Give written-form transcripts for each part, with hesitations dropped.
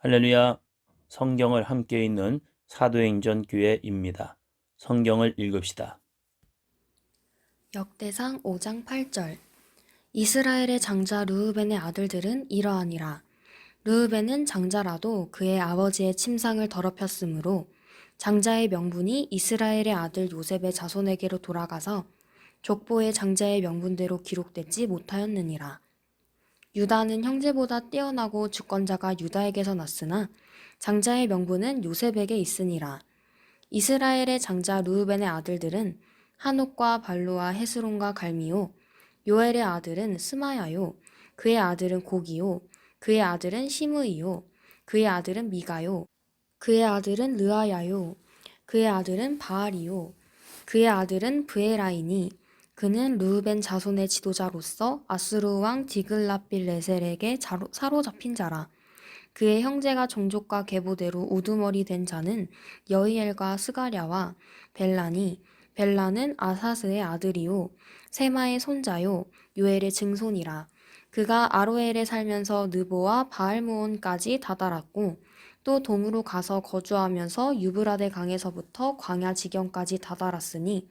할렐루야. 성경을 함께 읽는 사도행전 교회입니다. 성경을 읽읍시다. 역대상 5장 8절. 이스라엘의 장자 르우벤의 아들들은 이러하니라. 르우벤은 장자라도 그의 아버지의 침상을 더럽혔으므로 장자의 명분이 이스라엘의 아들 요셉의 자손에게로 돌아가서 족보의 장자의 명분대로 기록되지 못하였느니라. 유다는 형제보다 뛰어나고 주권자가 유다에게서 났으나 장자의 명분은 요셉에게 있으니라. 이스라엘의 장자 르우벤의 아들들은 한옥과 발루와 헤스론과 갈미요. 요엘의 아들은 스마야요. 그의 아들은 고기요. 그의 아들은 시므이요. 그의 아들은 미가요. 그의 아들은 르아야요. 그의 아들은 바알이요. 그의 아들은 브에라이니. 그는 르우벤 자손의 지도자로서 아수르 왕 디글라빌레셀에게 사로잡힌 자라. 그의 형제가 종족과 계보대로 우두머리 된 자는 여이엘과 스가랴와 벨라니. 벨라는 아사스의 아들이요 세마의 손자요 요엘의 증손이라. 그가 아로엘에 살면서 느보와 바알므온까지 다다랐고 또 동으로 가서 거주하면서 유브라데 강에서부터 광야 지경까지 다다랐으니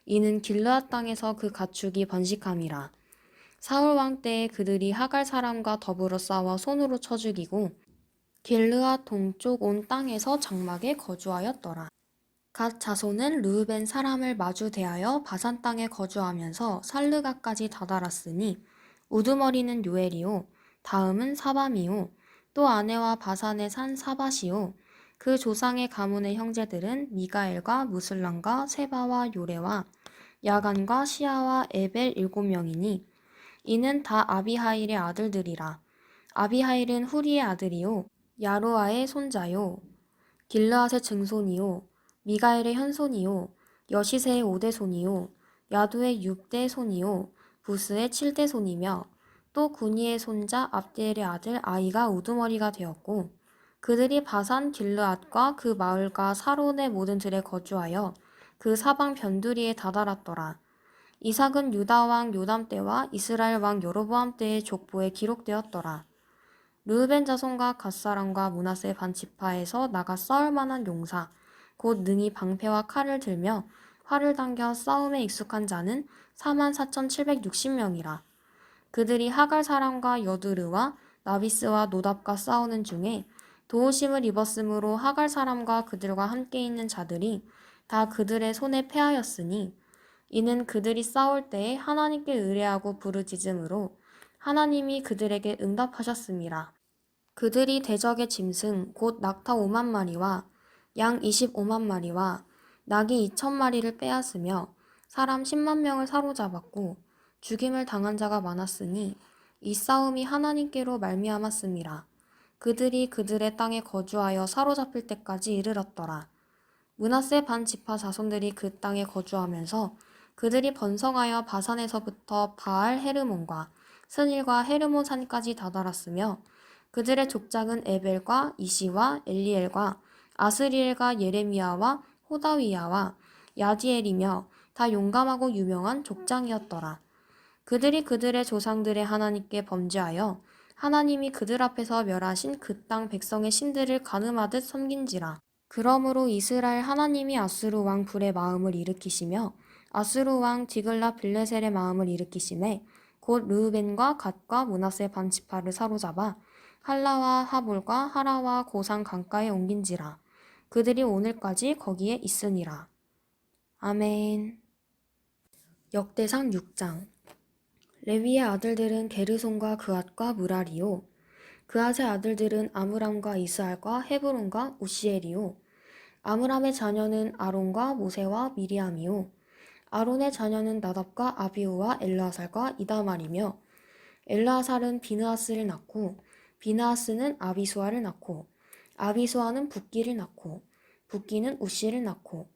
이는 길르앗 땅에서 그 가축이 번식함이라. 사울 왕 때에 그들이 하갈 사람과 더불어 싸워 손으로 쳐 죽이고 길르앗 동쪽 온 땅에서 장막에 거주하였더라. 갓 자손은 르우벤 사람을 마주 대하여 바산 땅에 거주하면서 살르가까지 다다랐으니 우두머리는 요엘이요 다음은 사밤이요 또 아내와 바산에 산 사밧이요 그 조상의 가문의 형제들은 미가엘과 무슬람과 세바와 요레와 야간과 시아와 에벨 7명이니 이는 다 아비하일의 아들들이라. 아비하일은 후리의 아들이요 야로아의 손자요 길르앗의 증손이요 미가엘의 현손이요 여시세의 5대손이요 야두의 6대손이요 부스의 7대손이며 또 구니의 손자 압디엘의 아들 아이가 우두머리가 되었고 그들이 바산 길르앗과 그 마을과 사론의 모든 들에 거주하여 그 사방 변두리에 다다랐더라. 이삭은 유다 왕 요담 때와 이스라엘 왕 여로보암 때의 족보에 기록되었더라. 르우벤 자손과 갓사람과 므낫세 반 지파에서 나가 싸울 만한 용사 곧 능히 방패와 칼을 들며 활을 당겨 싸움에 익숙한 자는 44,760명이라. 그들이 하갈 사람과 여드르와 나비스와 노답과 싸우는 중에 도우심을 입었으므로 하갈 사람과 그들과 함께 있는 자들이 다 그들의 손에 패하였으니 이는 그들이 싸울 때에 하나님께 의뢰하고 부르짖음으로 하나님이 그들에게 응답하셨음이라. 그들이 대적의 짐승 곧 낙타 5만 마리와 양 25만 마리와 낙이 2천 마리를 빼앗으며 사람 10만 명을 사로잡았고 죽임을 당한 자가 많았으니 이 싸움이 하나님께로 말미암았음이라. 그들이 그들의 땅에 거주하여 사로잡힐 때까지 이르렀더라. 므낫세 반 지파 자손들이 그 땅에 거주하면서 그들이 번성하여 바산에서부터 바알 헤르몬과 스닐과 헤르몬 산까지 다다랐으며 그들의 족장은 에벨과 이시와 엘리엘과 아스리엘과 예레미야와 호다위야와 야디엘이며 다 용감하고 유명한 족장이었더라. 그들이 그들의 조상들의 하나님께 범죄하여 하나님이 그들 앞에서 멸하신 그 땅 백성의 신들을 가늠하듯 섬긴지라. 그러므로 이스라엘 하나님이 아수르 왕 불의 마음을 일으키시며 아수르 왕 디글라 빌레셀의 마음을 일으키시매 곧 르우벤과 갓과 므낫세 반 지파를 사로잡아 할라와 하볼과 하라와 고산 강가에 옮긴지라. 그들이 오늘까지 거기에 있으니라. 아멘. 역대상 6장. 레위의 아들들은 게르손과 그앗과 무라리요. 그앗의 아들들은 아므람과 이스알과 헤브론과 우시엘이요. 아므람의 자녀는 아론과 모세와 미리암이요. 아론의 자녀는 나답과 아비후와 엘르아살과 이다말이며 엘르아살은 비느하스를 낳고 비느하스는 아비수아를 낳고 아비수아는 붓기를 낳고 붓기는 우시를 낳고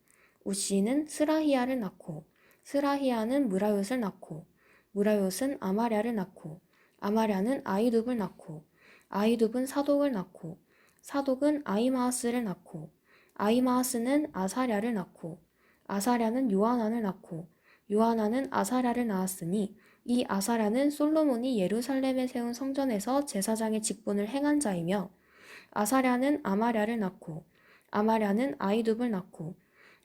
우시는 스라히야를 낳고 스라히야는 무라욤을 낳고 무라욤은 아마랴를 낳고 아마랴는 아이둡을 낳고 아이둡은 사독을 낳고 사독은 아이마하스를 낳고 아이마하스는 아사랴를 낳고 아사랴는 요하난을 낳고 요하난은 아사랴를 낳았으니 이 아사랴는 솔로몬이 예루살렘에 세운 성전에서 제사장의 직분을 행한 자이며 아사랴는 아마랴를 낳고 아마랴는 아이둡을 낳고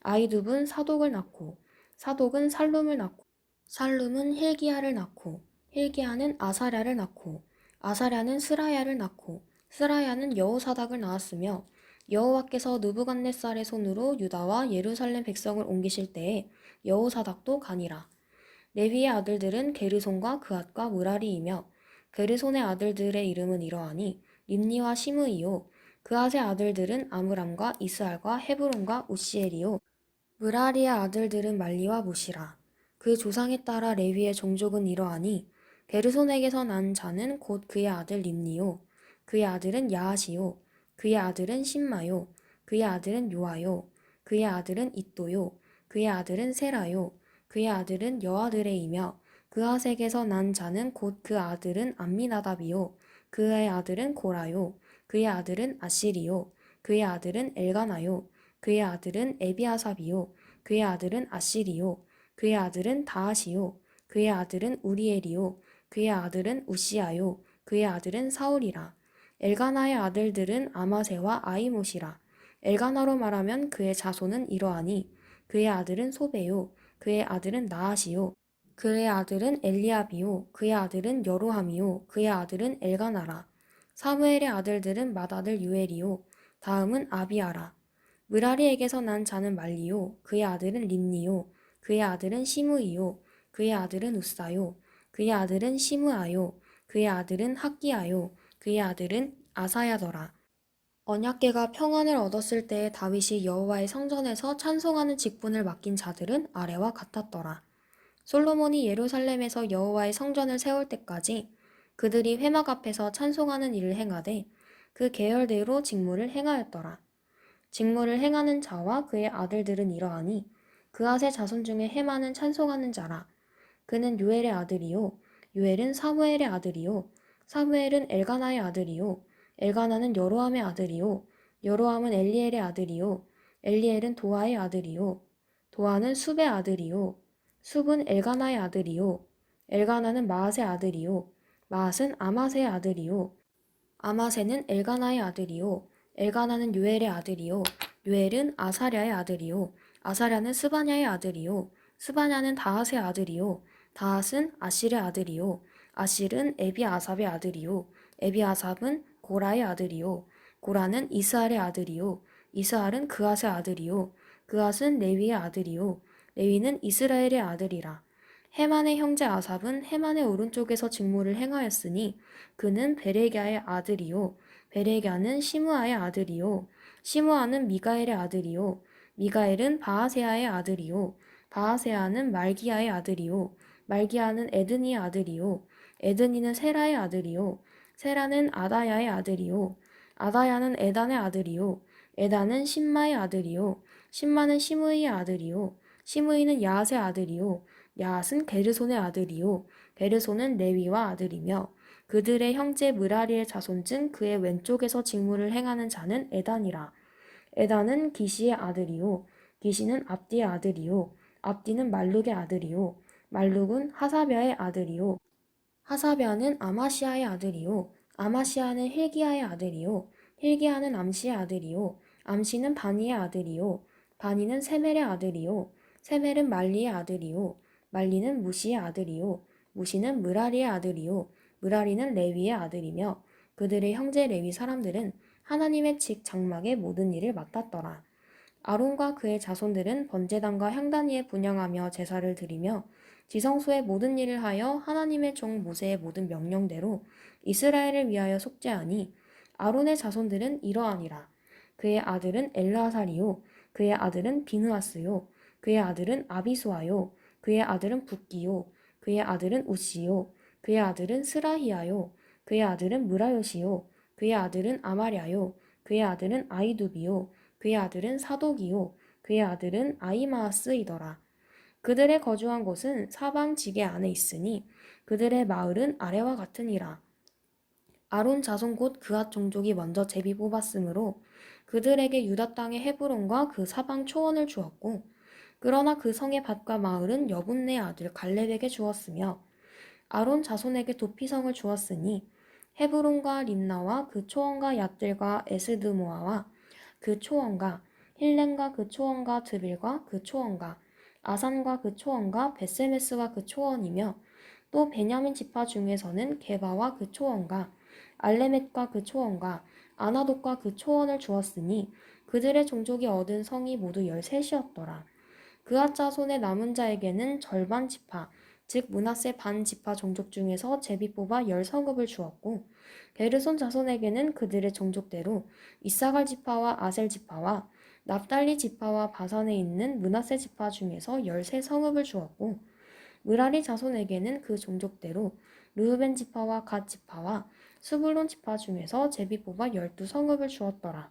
아이둡은 사독을 낳고 사독은 살룸을 낳고 살룸은 힐기야를 낳고 힐기야는 아사랴를 낳고 아사랴는 스라야를 낳고 스라야는 여호사닥을 낳았으며 여호와께서 느부갓네살의 손으로 유다와 예루살렘 백성을 옮기실 때에 여호사닥도 가니라. 레위의 아들들은 게르손과 그앗과 므라리이며 게르손의 아들들의 이름은 이러하니 림니와 시므이요 그앗의 아들들은 아므람과 이스알과 헤브론과 우시엘이요 므라리의 아들들은 말리와 무시라. 그 조상에 따라 레위의 종족은 이러하니 게르손에게서 난 자는 곧 그의 아들 림니요 그의 아들은 야하시요 그의 아들은 심마요 그의 아들은 요아요 그의 아들은 잇도요 그의 아들은 세라요 그의 아들은 여아드레이며 그아색에서 난 자는 곧 그 아들은 암미나답이요 그의 아들은 고라요 그의 아들은 아시리요 그의 아들은 엘가나요 그의 아들은 에비아삽이요 그의 아들은 아시리요 그의 아들은 다하시요 그의 아들은 우리엘이요 그의 아들은 우시아요 그의 아들은 사울이라. 엘가나의 아들들은 아마세와 아이못이라. 엘가나로 말하면 그의 자손은 이러하니 그의 아들은 소베요 그의 아들은 나하시요 그의 아들은 엘리압이요 그의 아들은 여로함이요 그의 아들은 엘가나라. 사무엘의 아들들은 맏아들 유엘이요 다음은 아비아라. 므라리에게서 난 자는 말리요 그의 아들은 림니요 그의 아들은 시므이요 그의 아들은 우사요 그의 아들은 시므아요 그의 아들은 학기야요 그의 아들은 아사야더라. 언약궤가 평안을 얻었을 때에 다윗이 여호와의 성전에서 찬송하는 직분을 맡긴 자들은 아래와 같았더라. 솔로몬이 예루살렘에서 여호와의 성전을 세울 때까지 그들이 회막 앞에서 찬송하는 일을 행하되 그 계열대로 직무를 행하였더라. 직무를 행하는 자와 그의 아들들은 이러하니 그앗의 자손 중에 헤마는 찬송하는 자라. 그는 요엘의 아들이요 요엘은 사무엘의 아들이요 사무엘은 엘가나의 아들이요 엘가나는 여로함의 아들이요 여로함은 엘리엘의 아들이요 엘리엘은 도아의 아들이요 도아는 숲의 아들이요 숲은 엘가나의 아들이요 엘가나는 마앗의 아들이요 마앗은 아마세의 아들이요 아마세는 엘가나의 아들이요 엘가나는 요엘의 아들이요 요엘은 아사랴의 아들이요 아사랴는 스바냐의 아들이요 스바냐는 다핫의 아들이요 다핫은 아실의 아들이요 아실은 에비아삽의 아들이요 에비아삽은 고라의 아들이요 고라는 이스알의 아들이요 이스알은 그앗의 아들이요 그앗은 레위의 아들이요 레위는 이스라엘의 아들이라. 헤만의 형제 아삽은 헤만의 오른쪽에서 직무를 행하였으니 그는 베레갸의 아들이요 베레갸는 시므아의 아들이요 시므아는 미가엘의 아들이요 미가엘은 바아세아의 아들이요 바아세아는 말기야의 아들이요 말기야는 에드니의 아들이요 에드니는 세라의 아들이요 세라는 아다야의 아들이요 아다야는 에단의 아들이요 에단은 심마의 아들이요 심마는 시므이의 아들이요 시므이는 야앗의 아들이요 야앗은 게르손의 아들이요 게르손은 레위와 아들이며 그들의 형제 므라리의 자손 중 그의 왼쪽에서 직무를 행하는 자는 에단이라. 에단은 기시의 아들이요 기시는 압디의 아들이요 압디는 말룩의 아들이요 말룩은 하사벼의 아들이요 하사벼는 아마시아의 아들이요 아마시아는 힐기야의 아들이요 힐기야는 암시의 아들이요 암시는 바니의 아들이요 바니는 세멜의 아들이요 세멜은 말리의 아들이요 말리는 무시의 아들이요 무시는 므라리의 아들이요 므라리는 레위의 아들이며 그들의 형제 레위 사람들은 하나님의 직 장막의 모든 일을 맡았더라. 아론과 그의 자손들은 번제단과 향단 위에 분향하며 제사를 드리며 지성소의 모든 일을 하여 하나님의 종 모세의 모든 명령대로 이스라엘을 위하여 속죄하니 아론의 자손들은 이러하니라. 그의 아들은 엘르아살이요 그의 아들은 비느하스요 그의 아들은 아비수아요 그의 아들은 붓기요 그의 아들은 우시요 그의 아들은 스라히야요 그의 아들은 무라요시요 그의 아들은 아마랴요 그의 아들은 아이두비요 그의 아들은 사독이요 그의 아들은 아이마아스이더라. 그들의 거주한 곳은 사방 지게 안에 있으니 그들의 마을은 아래와 같으니라. 아론 자손 곧 그앗 종족이 먼저 제비 뽑았으므로 그들에게 유다 땅의 헤브론과 그 사방 초원을 주었고 그러나 그 성의 밭과 마을은 여분네 아들 갈렙에게 주었으며 아론 자손에게 도피성을 주었으니 헤브론과 림나와 그 초원과 얏들과 에스드모아와 그 초원과 힐렘과 그 초원과 드빌과 그 초원과 아산과 그 초원과 베세메스와 그 초원이며 또 베냐민 지파 중에서는 게바와 그 초원과 알레멧과 그 초원과 아나돗과 그 초원을 주었으니 그들의 종족이 얻은 성이 모두 13이었더라. 그앗 자손의 남은 자에게는 절반 지파, 즉 므낫세 반 지파 종족 중에서 제비 뽑아 10성읍을 주었고 게르손 자손에게는 그들의 종족대로 이사갈 지파와 아셀 지파와 납달리 지파와 바산에 있는 므낫세 지파 중에서 13성읍을 주었고 므라리 자손에게는 그 종족대로 르우벤 지파와 갓 지파와 스불론 지파 중에서 제비 뽑아 12성읍을 주었더라.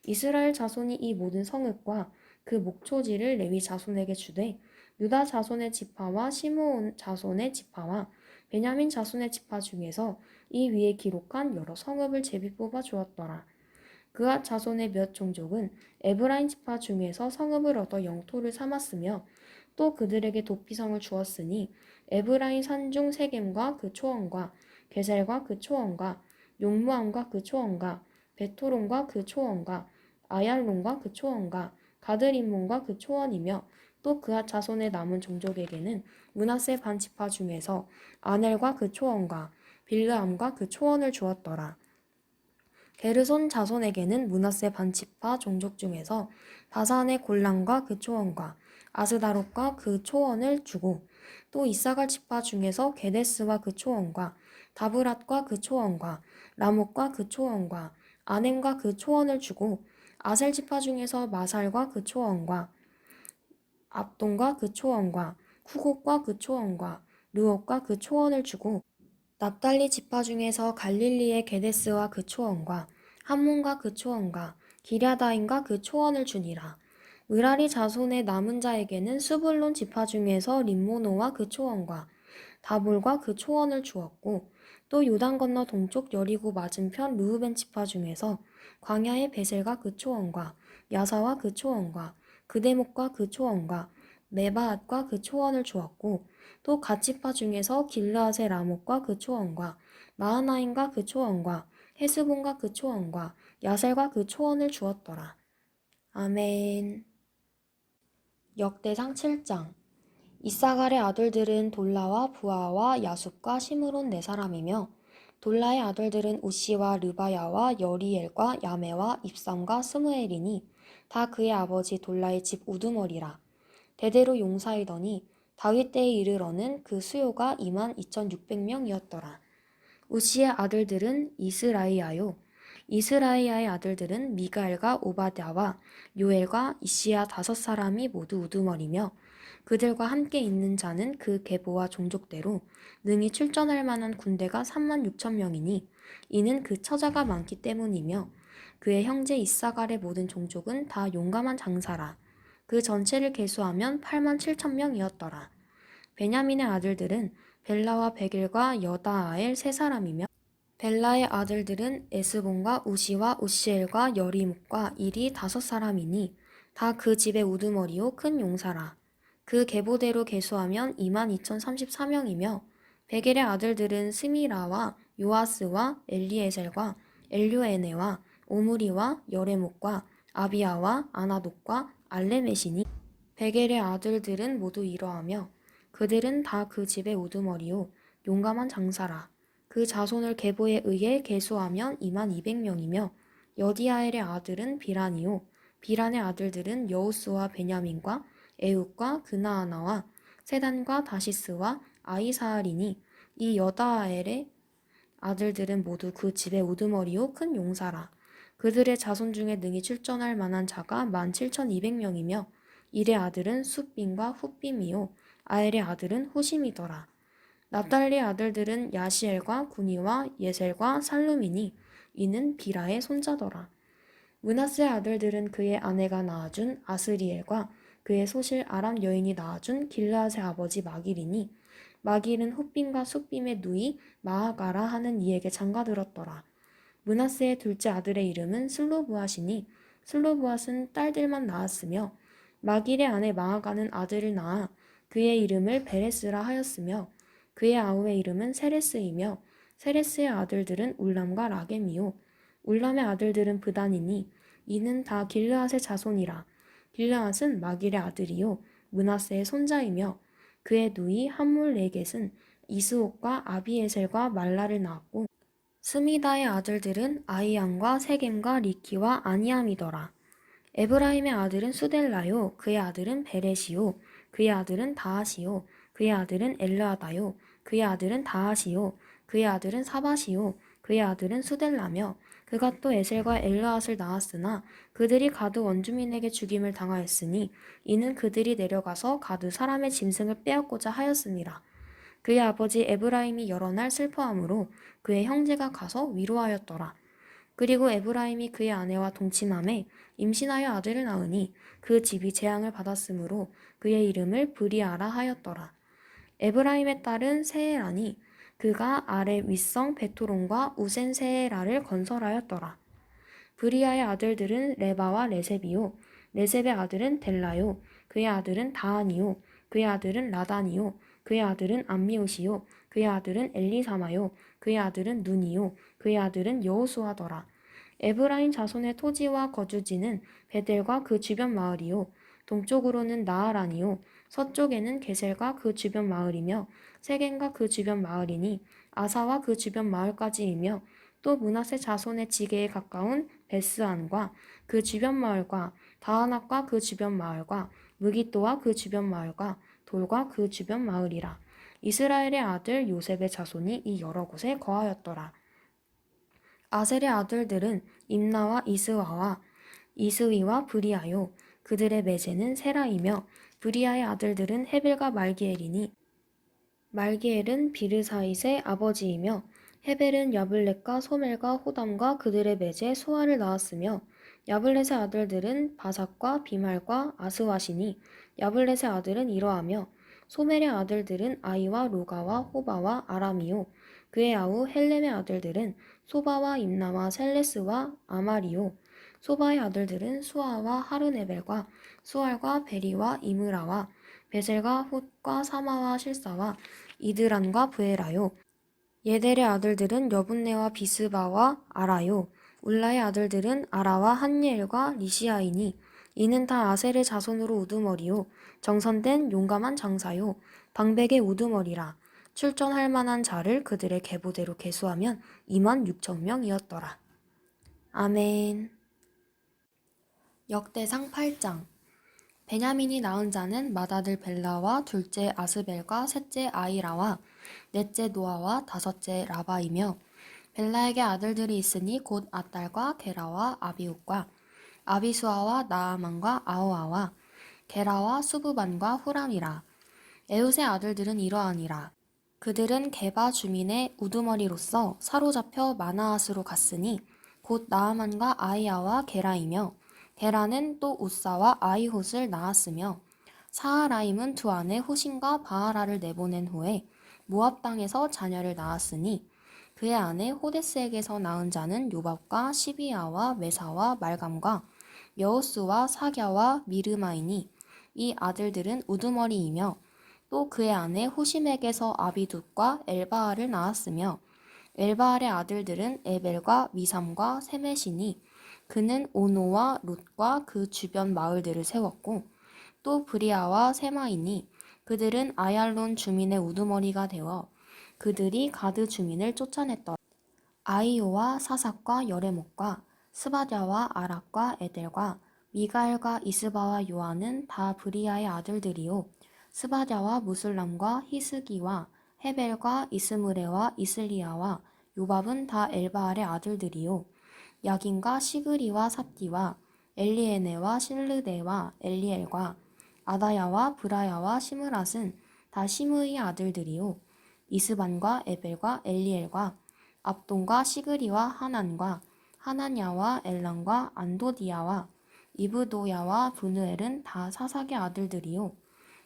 이스라엘 자손이 이 모든 성읍과 그 목초지를 레위 자손에게 주되 유다 자손의 지파와 시므온 자손의 지파와 베냐민 자손의 지파 중에서 이 위에 기록한 여러 성읍을 제비 뽑아 주었더라. 그앗 자손의 몇 종족은 에브라임 지파 중에서 성읍을 얻어 영토를 삼았으며 또 그들에게 도피성을 주었으니 에브라임 산중 세겜과 그 초원과 게셀과 그 초원과 용무암과 그 초원과 베토론과 그 초원과 아얄론과 그 초원과 가드림몬과 그 초원이며 또 그앗 자손의 남은 종족에게는 므낫세 반 지파 중에서 아넬과 그 초원과 빌르암과 그 초원을 주었더라. 게르손 자손에게는 므낫세 반 지파 종족 중에서 바산의 골란과 그 초원과 아스다롯과 그 초원을 주고 또 이사갈 지파 중에서 게데스와 그 초원과 다브랏과 그 초원과 라못과 그 초원과 아넴과 그 초원을 주고 아셀 지파 중에서 마살과 그 초원과 압돈과 그 초원과 쿠곡과 그 초원과 르옥과 그 초원을 주고 납달리 지파 중에서 갈릴리의 게데스와 그 초원과 함몬과 그 초원과 기랴다임과 그 초원을 주니라. 므라리 자손의 남은 자에게는 스불론 지파 중에서 림모노와 그 초원과 다볼과 그 초원을 주었고 또 요단 건너 동쪽 여리고 맞은편 르우벤 지파 중에서 광야의 베셀과 그 초원과 야사와 그 초원과 그대목과 그 초원과 메바앗과 그 초원을 주었고 또 갓 지파 중에서 길르앗의 라못과 그 초원과 마하나임과 그 초원과 헤스본과 그 초원과 야셀과 그 초원을 주었더라. 아멘. 역대상 7장. 이사갈의 아들들은 돌라와 부하와 야숲과 시므론 네 사람이며 돌라의 아들들은 우시와 르바야와 여리엘과 야메와 입삼과 스무엘이니 다 그의 아버지 돌라의 집 우두머리라. 대대로 용사이더니 다윗 때에 이르러는 그 수요가 22,600명이었더라. 우시의 아들들은 이스라이아요. 이스라이아의 아들들은 미가엘과 오바댜와 요엘과 이시야 5사람이 모두 우두머리며 그들과 함께 있는 자는 그 계보와 종족대로 능히 출전할 만한 군대가 36,000명이니 이는 그 처자가 많기 때문이며 그의 형제 이사갈의 모든 종족은 다 용감한 장사라. 그 전체를 계수하면 87,000명이었더라. 베냐민의 아들들은 벨라와 베길과 여다아엘 3사람이며 벨라의 아들들은 에스본과 우시와 우시엘과 여리묵과 일이 5사람이니 다 그 집의 우두머리요 큰 용사라. 그 계보대로 계수하면 22,034명이며 베겔의 아들들은 스미라와 요아스와 엘리에셀과 엘료에네와 오므리와 여레목과 아비아와 아나돗과 알레메시니 베겔의 아들들은 모두 이러하며 그들은 다 그 집의 우두머리요 용감한 장사라. 그 자손을 계보에 의해 계수하면 22,200명이며 여디아엘의 아들은 비란이요 비란의 아들들은 여우스와 베냐민과 에욱과 그나아나와 세단과 다시스와 아이사알이니 이 여다아엘의 아들들은 모두 그 집의 우두머리요 큰 용사라. 그들의 자손 중에 능히 출전할 만한 자가 17,200명이며 일의 아들은 숫빔과 훗빔이요 아엘의 아들은 후심이더라. 납달리의 아들들은 야시엘과 구니와 예셀과 살룸이니 이는 비라의 손자더라. 므낫세의 아들들은 그의 아내가 낳아준 아스리엘과 그의 소실 아람 여인이 낳아준 길르앗의 아버지 마길이니 마길은 훗빔과 숫빔의 누이 마하가라 하는 이에게 장가들었더라. 므낫세의 둘째 아들의 이름은 슬로브앗이니 슬로브앗은 딸들만 낳았으며 마길의 아내 마하가는 아들을 낳아 그의 이름을 베레스라 하였으며 그의 아우의 이름은 세레스이며 세레스의 아들들은 울람과 라겜이요 울람의 아들들은 브단이니 이는 다 길르앗의 자손이라. 길르앗은 마길의 아들이요 므낫세의 손자이며 그의 누이 함몰레겟은 이스옥과 아비에셀과 말라를 낳았고 스미다의 아들들은 아이안과 세겜과 리키와 아니암이더라. 에브라임의 아들은 수델라요 그의 아들은 베렛이요 그의 아들은 다하시요 그의 아들은 엘르아다요 그의 아들은 다하시요 그의 아들은 사바시요 그의 아들은 수델라며 그가 또 에셀과 엘르앗을 낳았으나 그들이 가드 원주민에게 죽임을 당하였으니 이는 그들이 내려가서 가드 사람의 짐승을 빼앗고자 하였음이라. 그의 아버지 에브라임이 여러 날 슬퍼함으로 그의 형제가 가서 위로하였더라. 그리고 에브라임이 그의 아내와 동침함에 임신하여 아들을 낳으니 그 집이 재앙을 받았으므로 그의 이름을 브리아라 하였더라. 에브라임의 딸은 세에라니 그가 아래 윗성 베토론과 우센 세에라를 건설하였더라. 브리아의 아들들은 레바와 레셉이요 레셉의 아들은 델라요 그의 아들은 다한이요 그의 아들은 라단이요 그의 아들은 암미옷이요 그의 아들은 엘리사마요 그의 아들은 눈이요 그의 아들은 여호수아더라. 에브라임 자손의 토지와 거주지는 베델과 그 주변 마을이요 동쪽으로는 나아란이요 서쪽에는 게셀과 그 주변 마을이며 세겐과 그 주변 마을이니 아사와 그 주변 마을까지이며 또 므낫세 자손의 지게에 가까운 베스안과 그 주변 마을과 다하낙과 그 주변 마을과 무기또와 그 주변 마을과 돌과 그 주변 마을이라. 이스라엘의 아들 요셉의 자손이 이 여러 곳에 거하였더라. 아셀의 아들들은 임나와 이스와와 이스위와 브리아요 그들의 매제는 세라이며 브리아의 아들들은 헤벨과 말기엘이니 말기엘은 비르사잇의 아버지이며 헤벨은 야블렛과 소멜과 호담과 그들의 매제 수아를 낳았으며 야블렛의 아들들은 바삭과 비말과 아스와시니 야블렛의 아들은 이러하며 소멜의 아들들은 아이와 로가와 호바와 아람이요 그의 아우 헬렘의 아들들은 소바와 임나와 셀레스와 아마리요 소바의 아들들은 수아와 하르네벨과 수알과 베리와 이므라와 베셀과 훗과 사마와 실사와 이드란과 브에라요 예델의 아들들은 여분네와 비스바와 아라요 울라의 아들들은 아라와 한예엘과 리시아이니 이는 다 아셀의 자손으로 우두머리요 정선된 용감한 장사요 방백의 우두머리라. 출전할 만한 자를 그들의 계보대로 계수하면 26,000명이었더라. 아멘. 역대상 8장. 베냐민이 낳은 자는 맏아들 벨라와 둘째 아스벨과 셋째 아이라와 넷째 노아와 다섯째 라바이며 벨라에게 아들들이 있으니 곧 아딸과 게라와 아비웃과 아비수아와 나아만과 아호아와 게라와 수부반과 후람이라. 에웃의 아들들은 이러하니라. 그들은 게바 주민의 우두머리로서 사로잡혀 마나앗으로 갔으니 곧 나아만과 아이아와 게라이며 게라는 또 우사와 아이홑을 낳았으며 사하라임은 두 아내 후신과 바하라를 내보낸 후에 모압 땅에서 자녀를 낳았으니 그의 아내 호데스에게서 낳은 자는 요밥과 시비아와 메사와 말감과 여호수와 사갸와 미르마이니 이 아들들은 우두머리이며 또 그의 아내 후심에게서 아비둡과 엘바알을 낳았으며 엘바알의 아들들은 에벨과 미삼과 세메시니 그는 오노와 롯과 그 주변 마을들을 세웠고 또 브리아와 세마이니 그들은 아얄론 주민의 우두머리가 되어 그들이 가드 주민을 쫓아냈더라. 아이오와 사삭과 여레목과 스바랴와 아락과 에델과 미가엘과 이스바와 요아는 다 브리아의 아들들이요 스바랴와 무술람과 히스기와 헤벨과 이스므레와 이슬리아와 요밥은 다 엘바알의 아들들이요 야긴과 시그리와 삽디와 엘리에네와 실르데와 엘리엘과 아다야와 브라야와 시므랏은 다 시므의 아들들이요 이스반과 에벨과 엘리엘과 압돈과 시그리와 하난과 하나냐와 엘란과 안도디아와 이브도야와 브누엘은 다 사삭의 아들들이요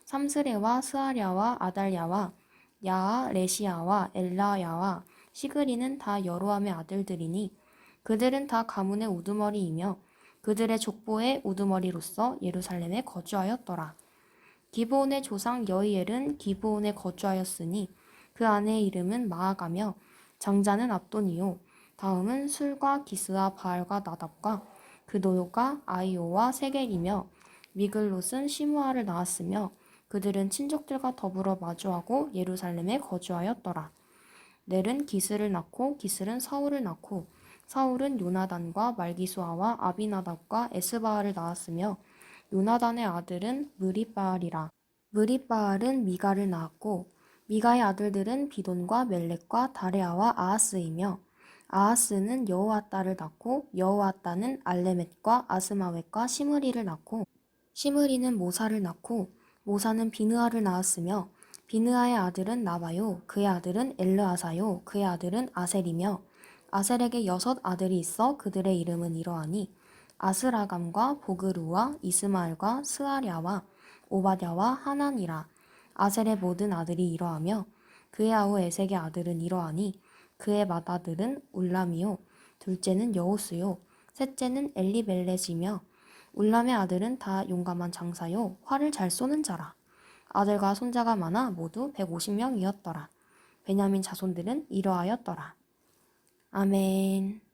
삼스레와 스아랴와 아달랴와 야아 레시아와 엘라야와 시그리는 다 여로함의 아들들이니 그들은 다 가문의 우두머리이며 그들의 족보의 우두머리로서 예루살렘에 거주하였더라. 기브온의 조상 여이엘은 기브온에 거주하였으니 그 아내의 이름은 마아가며 장자는 압돈이요. 다음은 술과 기스와 바알과 나답과 그도요가 아이오와 세겔이며 미글롯은 시므아를 낳았으며 그들은 친족들과 더불어 마주하고 예루살렘에 거주하였더라. 넬은 기스를 낳고 기스는 사울을 낳고 사울은 요나단과 말기수아와 아비나답과 에스바알을 낳았으며 요나단의 아들은 느릿바알이라. 느릿바알은 미가를 낳았고 미가의 아들들은 비돈과 멜렉과 다레아와 아하스이며 아하스는 여호아따를 낳고 여호아따는 알레멧과 아스마웻과 시므리를 낳고 시므리는 모사를 낳고 모사는 비느하를 낳았으며 비느하의 아들은 나바요 그의 아들은 엘르아사요 그의 아들은 아셀이며 아셀에게 6 아들이 있어 그들의 이름은 이러하니 아스라감과 보그루와 이스마엘과 스아랴와 오바댜와 하난이라. 아셀의 모든 아들이 이러하며 그의 아우 에색의 아들은 이러하니 그의 맏아들은 울람이요 둘째는 여호스요 셋째는 엘리벨렛이며 울람의 아들은 다 용감한 장사요 활을 잘 쏘는 자라. 아들과 손자가 많아 모두 150명이었더라. 베냐민 자손들은 이러하였더라. 아멘.